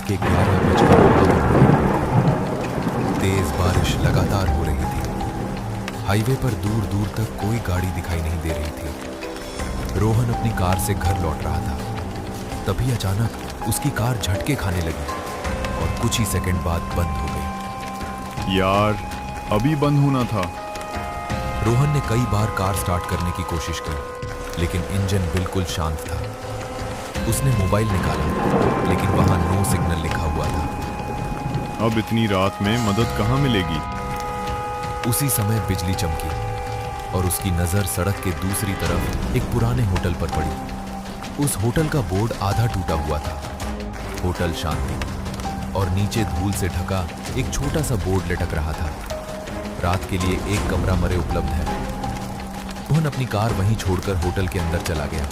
के 11:52 तेज बारिश लगातार हो रही थी। हाईवे पर दूर दूर तक कोई गाड़ी दिखाई नहीं दे रही थी। रोहन अपनी कार से घर लौट रहा था। तभी अचानक उसकी कार झटके खाने लगी और कुछ ही सेकंड बाद बंद हो गई। यार, अभी बंद होना था। रोहन ने कई बार कार स्टार्ट करने की कोशिश की, लेकिन इंजन बिल्कुल शांत था। उसने मोबाइल निकाला, लेकिन वहां नो सिग्नल लिखा हुआ था। अब इतनी रात में मदद कहाँ मिलेगी? उसी समय बिजली चमकी और उसकी नजर सड़क के दूसरी तरफ एक पुराने होटल पर पड़ी। उस होटल का बोर्ड आधा टूटा हुआ था, होटल शांति, और नीचे धूल से ढका एक छोटा सा बोर्ड लटक रहा था, रात के लिए एक कमरा मरे उपलब्ध है। रोहन अपनी कार वहीं छोड़कर होटल के अंदर चला गया।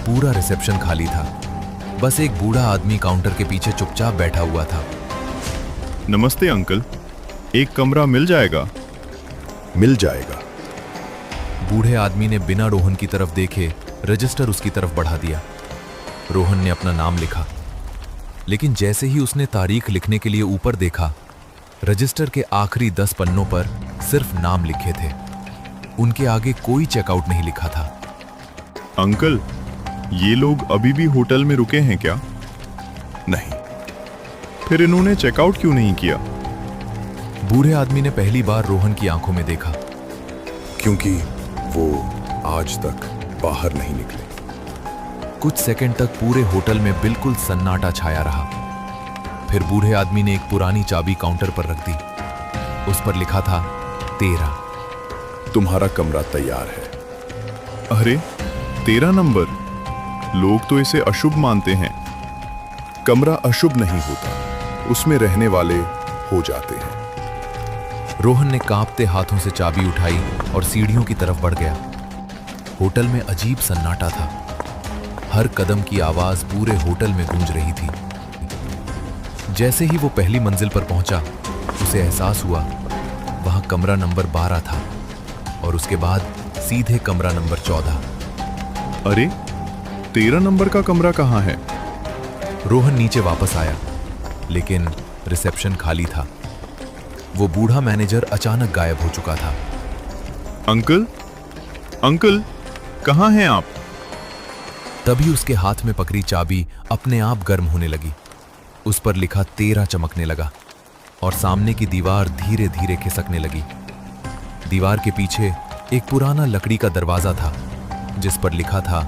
पूरा रिसेप्शन खाली था, बस एक बूढ़ा आदमी काउंटर के पीछे चुपचाप बैठा हुआ था। नमस्ते अंकल, एक कमरा मिल जाएगा? मिल जाएगा। बूढ़े आदमी ने बिना रोहन की तरफ देखे रजिस्टर उसकी तरफ बढ़ा दिया। रोहन ने अपना नाम लिखा, लेकिन जैसे ही उसने तारीख लिखने के लिए ऊपर देखा, रजिस्टर के आखिरी 10 पन्नों पर सिर्फ नाम लिखे थे। उनके आगे कोई चेकआउट नहीं लिखा था। अंकल, ये लोग अभी भी होटल में रुके हैं क्या? नहीं। फिर इन्होंने चेकआउट क्यों नहीं किया? बूढ़े आदमी ने पहली बार रोहन की आंखों में देखा। क्योंकि वो आज तक बाहर नहीं निकले। कुछ सेकंड तक पूरे होटल में बिल्कुल सन्नाटा छाया रहा। फिर बूढ़े आदमी ने एक पुरानी चाबी काउंटर पर रख दी। उस पर लिखा था 13। तुम्हारा कमरा तैयार है। अरे, 13 नंबर। लोग तो इसे अशुभ मानते हैं। कमरा अशुभ नहीं होता, उसमें रहने वाले हो जाते हैं। रोहन ने कांपते हाथों से चाबी उठाई और सीढ़ियों की तरफ बढ़ गया। होटल में अजीब सन्नाटा था। हर कदम की आवाज पूरे होटल में गूंज रही थी। जैसे ही वो पहली मंजिल पर पहुंचा, उसे एहसास हुआ वहां कमरा नंबर 12 था और उसके बाद सीधे कमरा नंबर 14। अरे, 13 नंबर का कमरा कहाँ है? रोहन नीचे वापस आया, लेकिन रिसेप्शन खाली था। वो बूढ़ा मैनेजर अचानक गायब हो चुका था। अंकल, अंकल, कहाँ हैं आप? तभी उसके हाथ में पकड़ी चाबी अपने आप गर्म होने लगी। उस पर लिखा 13 चमकने लगा और सामने की दीवार धीरे धीरे खिसकने लगी। दीवार के पीछे एक पुराना लकड़ी का दरवाजा था, जिस पर लिखा था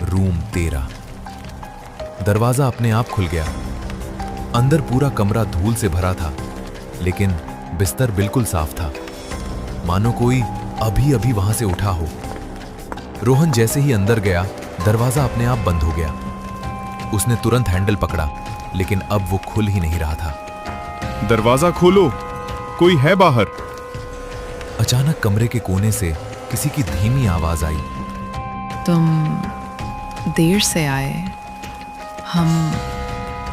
रूम 13। दरवाजा अपने आप खुल गया। अंदर पूरा कमरा धूल से भरा था, लेकिन बिस्तर बिल्कुल साफ था, मानो कोई अभी अभी वहां से उठा हो। रोहन जैसे ही अंदर गया, दरवाजा अपने आप बंद हो गया। उसने तुरंत हैंडल पकड़ा, लेकिन अब वो खुल ही नहीं रहा था। दरवाजा खोलो, कोई है बाहर। अचानक कमरे के कोने से किसी की धीमी आवाज आई। तुम देर से आए, हम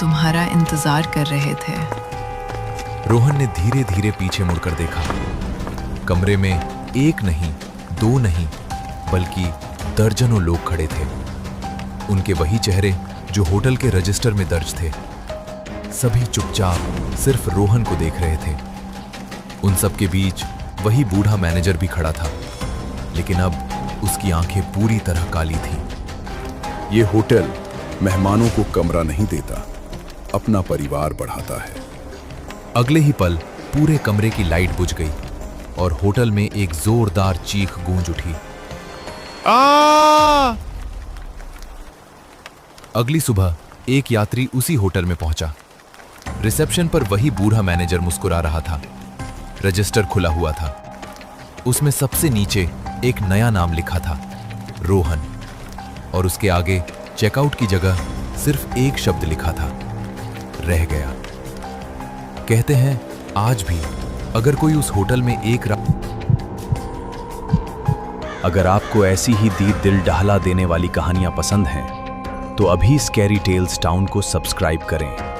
तुम्हारा इंतजार कर रहे थे। रोहन ने धीरे धीरे पीछे मुड़कर देखा। कमरे में एक नहीं, 2 नहीं, बल्कि दर्जनों लोग खड़े थे। उनके वही चेहरे जो होटल के रजिस्टर में दर्ज थे। सभी चुपचाप सिर्फ रोहन को देख रहे थे। उन सब के बीच वही बूढ़ा मैनेजर भी खड़ा था, लेकिन अब उसकी आंखें पूरी तरह काली थीं। ये होटल मेहमानों को कमरा नहीं देता, अपना परिवार बढ़ाता है। अगले ही पल पूरे कमरे की लाइट बुझ गई और होटल में एक जोरदार चीख गूंज उठी। आ! अगली सुबह एक यात्री उसी होटल में पहुंचा। रिसेप्शन पर वही बूढ़ा मैनेजर मुस्कुरा रहा था। रजिस्टर खुला हुआ था। उसमें सबसे नीचे एक नया नाम लिखा था, रोहन, और उसके आगे चेकआउट की जगह सिर्फ एक शब्द लिखा था, रह गया। कहते हैं आज भी अगर कोई उस होटल में अगर आपको ऐसी ही दिल दहला देने वाली कहानियां पसंद हैं, तो अभी स्कैरी टेल्स टाउन को सब्सक्राइब करें।